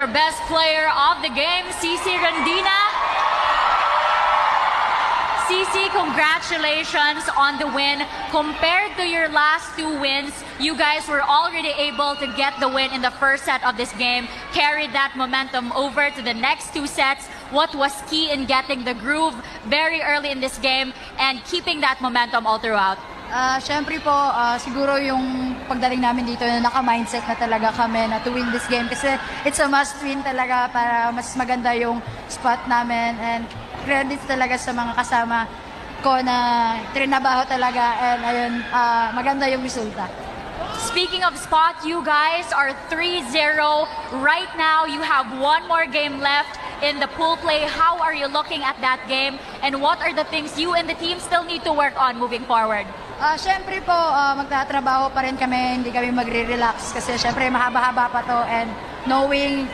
Best player of the game, CC Randina. CC, congratulations on the win. Compared to your last two wins, you guys were already able to get the win in the first set of this game, carried that momentum over to the next two sets. What was key in getting the groove very early in this game and keeping that momentum all throughout? Siyempre po, siguro yung pagdating namin dito na naka-mindset na talaga kami na to win this game kasi it's a must-win talaga para mas maganda yung spot namin, and credits talaga sa mga kasama ko na trinabaho talaga, and ayun, maganda yung resulta. Speaking of spot, you guys are 3-0 right now. You have one more game left in the pool play. How are you looking at that game, and what are the things you and the team still need to work on moving forward? Siyempre po, magtatrabaho pa rin kami, hindi kami magre-relax kasi siyempre mahaba-haba pa to, and knowing